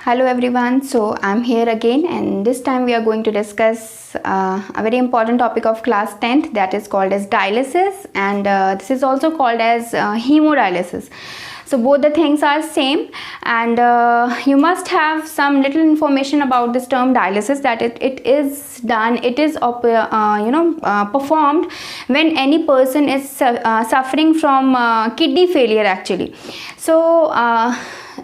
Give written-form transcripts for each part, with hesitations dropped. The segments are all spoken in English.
Hello everyone, so I'm here again, and this time we are going to discuss a very important topic of class 10th, that is called as dialysis, and this is also called as hemodialysis. So both the things are same, and you must have some little information about this term dialysis, that it is done, it is performed when any person is suffering from kidney failure actually. So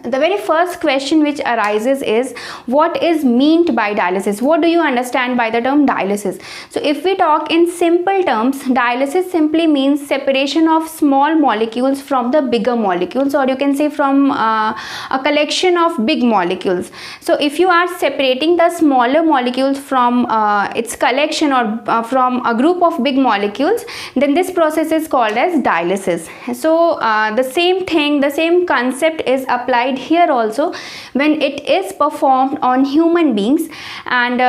the very first question which arises is, what is meant by dialysis? What do you understand by the term dialysis? So if we talk in simple terms, dialysis simply means separation of small molecules from the bigger molecules, or you can say from a collection of big molecules. So if you are separating the smaller molecules from its collection, or from a group of big molecules, then this process is called as dialysis. So the same thing, the same concept is applied here also when it is performed on human beings. And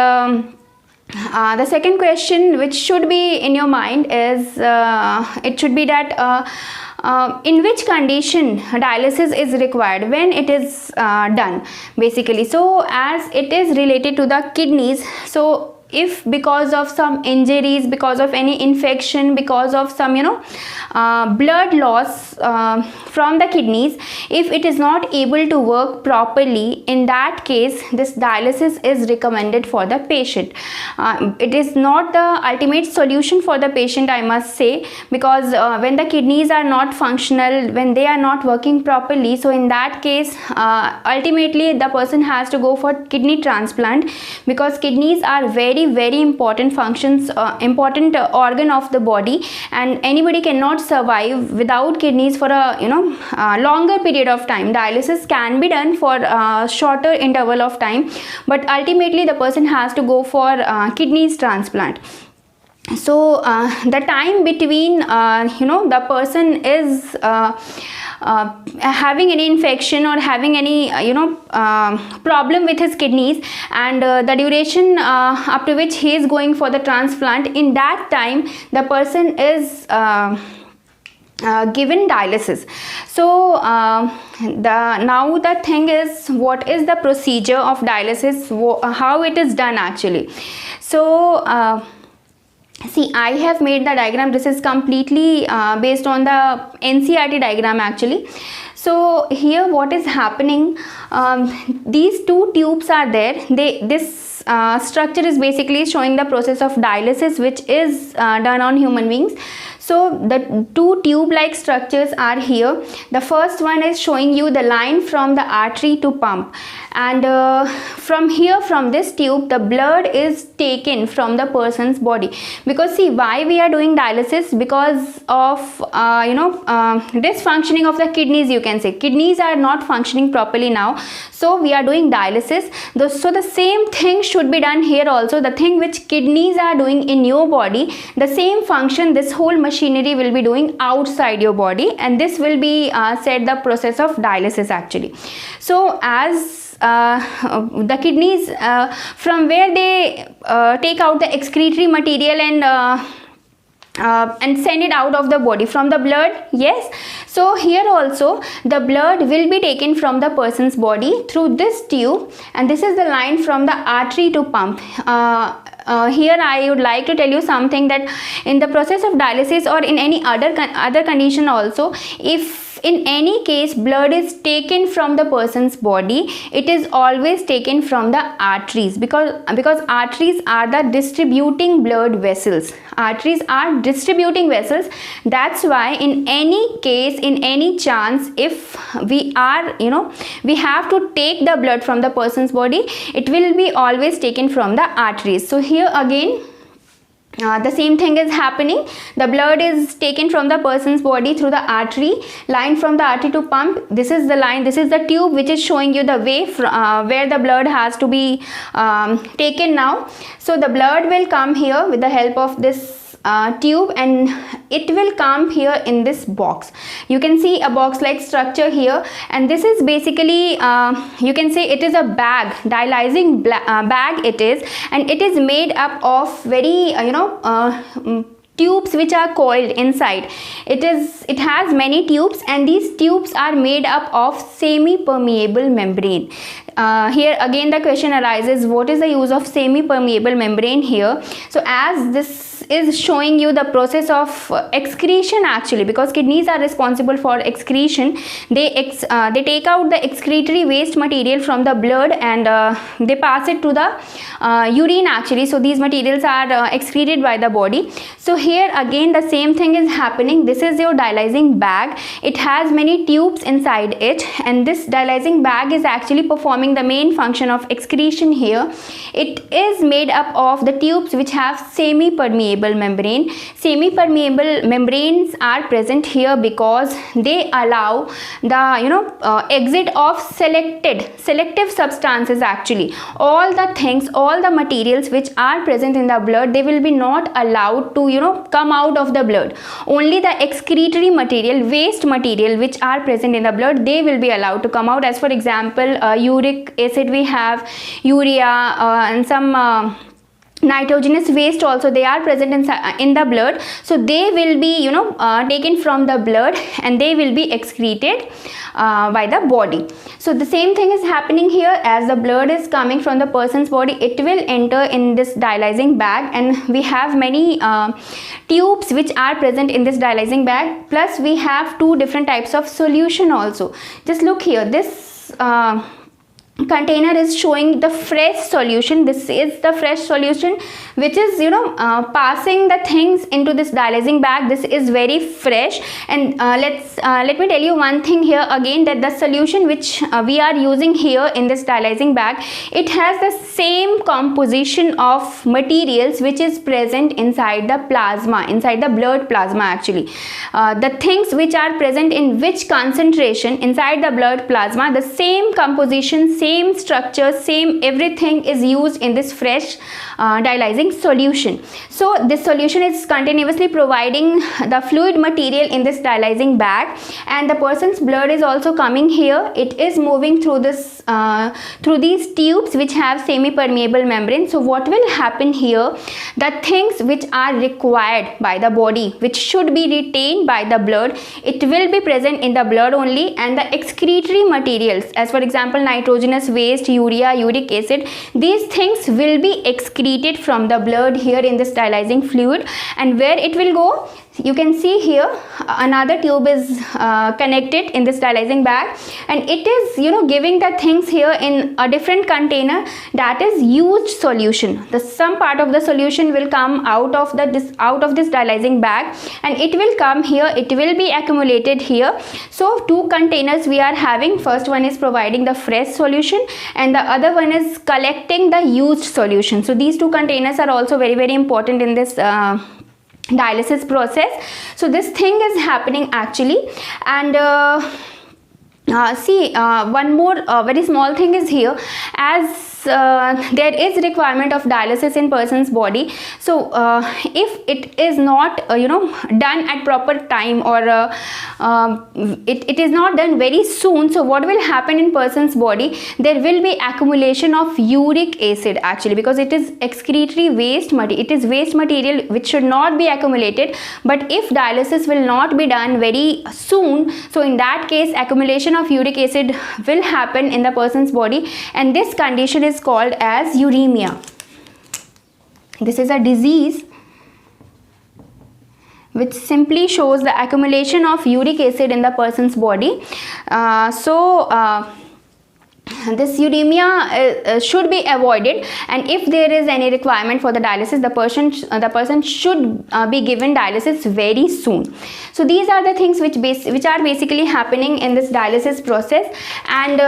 the second question which should be in your mind is, it should be that in which condition dialysis is required, when it is done basically. So as it is related to the kidneys, so if because of some injuries, because of any infection, because of some blood loss from the kidneys, if it is not able to work properly, in that case this dialysis is recommended for the patient. It is not the ultimate solution for the patient, I must say, because when the kidneys are not functional, when they are not working properly, so in that case ultimately the person has to go for kidney transplant, because kidneys are very important functions, important organ of the body, and anybody cannot survive without kidneys for a longer period of time. Dialysis can be done for a shorter interval of time, but ultimately the person has to go for kidneys transplant. So the time between the person is having any infection or having any problem with his kidneys, and the duration up to which he is going for the transplant, in that time the person is given dialysis. So now the thing is, what is the procedure of dialysis, how it is done actually. So see, I have made the diagram. This is completely based on the NCERT diagram actually. So here what is happening, these two tubes are there. This structure is basically showing the process of dialysis which is done on human beings. So the two tube like structures are here. The first one is showing you the line from the artery to pump, and from here, from this tube, the blood is taken from the person's body. Because see, why we are doing dialysis? Because of dysfunctioning of the kidneys, you can say. Kidneys are not functioning properly now, so we are doing dialysis. So the same thing should be done here also. The thing which kidneys are doing in your body, the same function this whole machinery will be doing outside your body, and this will be said the process of dialysis actually. So as the kidneys, from where they take out the excretory material and send it out of the body, from the blood, yes. So here also the blood will be taken from the person's body through this tube, and this is the line from the artery to pump. Here I would like to tell you something, that in the process of dialysis or in any other condition also, if in any case blood is taken from the person's body, it is always taken from the arteries, because arteries are the distributing blood vessels. Arteries are distributing vessels. That's why in any case, in any chance, if we are we have to take the blood from the person's body, it will be always taken from the arteries. So here again the same thing is happening. The blood is taken from the person's body through the artery, line from the artery to pump. This is the line, this is the tube which is showing you the way where the blood has to be taken now. So the blood will come here with the help of this tube, and it will come here in this box. You can see a box like structure here, and this is basically you can say it is a bag, dialyzing bag it is, and it is made up of very tubes which are coiled inside. It has many tubes, and these tubes are made up of semi-permeable membrane. here again the question arises, what is the use of semi-permeable membrane here? So as this is showing you the process of excretion actually, because kidneys are responsible for excretion. They take out the excretory waste material from the blood and they pass it to the urine actually. So these materials are excreted by the body. So here again the same thing is happening. This is your dialyzing bag. It has many tubes inside it, and this dialyzing bag is actually performing the main function of excretion here. It is made up of the tubes which have semi-permeable membrane. Semi-permeable membranes are present here because they allow the exit of selective substances actually. All the things, all the materials which are present in the blood, they will be not allowed to come out of the blood. Only the excretory material, waste material which are present in the blood, they will be allowed to come out. As for example, uric acid, we have urea and some nitrogenous waste also, they are present in the blood. So they will be taken from the blood and they will be excreted by the body. So the same thing is happening here. As the blood is coming from the person's body, it will enter in this dialyzing bag, and we have many tubes which are present in this dialyzing bag, plus we have two different types of solution also. Just look here, this container is showing the fresh solution. This is the fresh solution which is passing the things into this dialyzing bag. This is very fresh. And let me tell you one thing here again, that the solution which we are using here in this dialyzing bag, it has the same composition of materials which is present inside the plasma, inside the blood plasma actually. The things which are present in which concentration inside the blood plasma, the same composition, same structure, same everything is used in this fresh dialyzing solution. So this solution is continuously providing the fluid material in this dialyzing bag, and the person's blood is also coming here. It is moving through this through these tubes which have semi-permeable membrane. So what will happen here, the things which are required by the body, which should be retained by the blood, it will be present in the blood only, and the excretory materials, as for example nitrogenous waste, urea, uric acid, these things will be excreted from the blood here in this dialyzing fluid. And where it will go, you can see here another tube is connected in this dialyzing bag, and it is giving the things here in a different container, that is used solution. Some part of the solution will come out of this dialyzing bag, and it will come here, it will be accumulated here. So two containers we are having. First one is providing the fresh solution, and the other one is collecting the used solution. So these two containers are also very, very important in this dialysis process. So this thing is happening actually. And see, one more very small thing is here. As there is requirement of dialysis in person's body, so if it is not done at proper time, or it is not done very soon, so what will happen in person's body, there will be accumulation of uric acid actually, because it is excretory waste material. It is waste material which should not be accumulated. But if dialysis will not be done very soon, so in that case accumulation of uric acid will happen in the person's body, and this condition is called as uremia. This is a disease which simply shows the accumulation of uric acid in the person's body. This uremia should be avoided, and if there is any requirement for the dialysis, the person should be given dialysis very soon. So these are the things which are basically happening in this dialysis process. And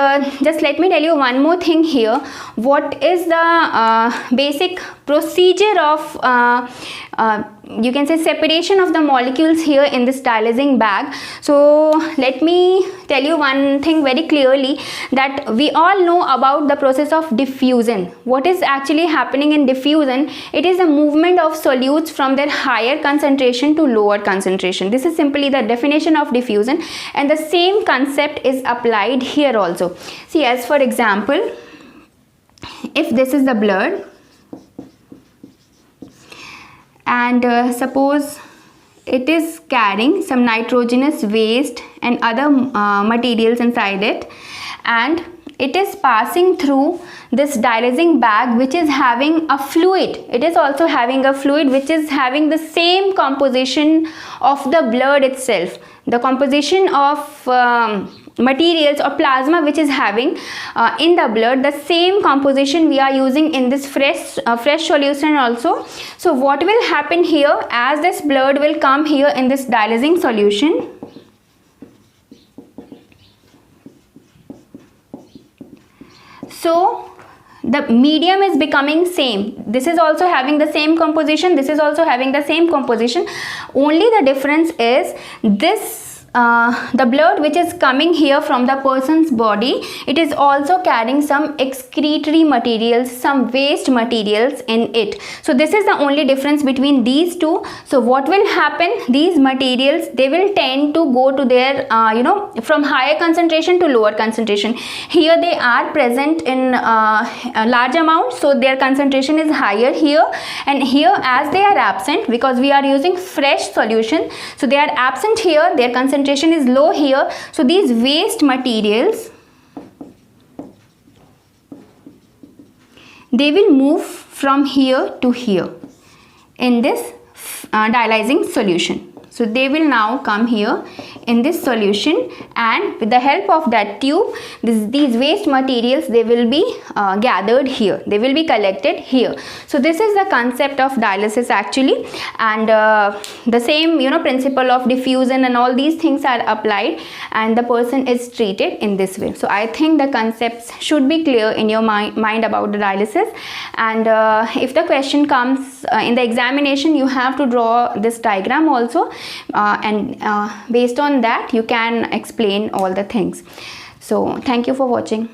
just let me tell you one more thing here. What is the basic procedure of you can say separation of the molecules here in this dialyzing bag? So let me tell you one thing very clearly, that we all know about the process of diffusion. What is actually happening in diffusion? It is the movement of solutes from their higher concentration to lower concentration. This is simply the definition of diffusion, and the same concept is applied here also. See, as for example, if this is the blood, and suppose it is carrying some nitrogenous waste and other materials inside it, and it is passing through this dialysing bag, which is having a fluid. It is also having a fluid which is having the same composition of the blood itself. The composition of materials or plasma which is having in the blood, the same composition we are using in this fresh solution also. So what will happen here, as this blood will come here in this dialysing solution, so the medium is becoming same. This is also having the same composition, this is also having the same composition. Only the difference is this the blood which is coming here from the person's body, it is also carrying some excretory materials, some waste materials in it. So this is the only difference between these two. So what will happen, these materials, they will tend to go to their from higher concentration to lower concentration. Here they are present in a large amount, so their concentration is higher here, and here as they are absent, because we are using fresh solution, so they are absent here, their concentration is low here. So these waste materials, they will move from here to here in this dialyzing solution. So they will now come here in this solution, and with the help of that tube, these waste materials, they will be gathered here, they will be collected here. So this is the concept of dialysis actually, and the same principle of diffusion and all these things are applied, and the person is treated in this way. So I think the concepts should be clear in your mind about the dialysis, and if the question comes in the examination, you have to draw this diagram also, and based on that you can explain all the things. So thank you for watching.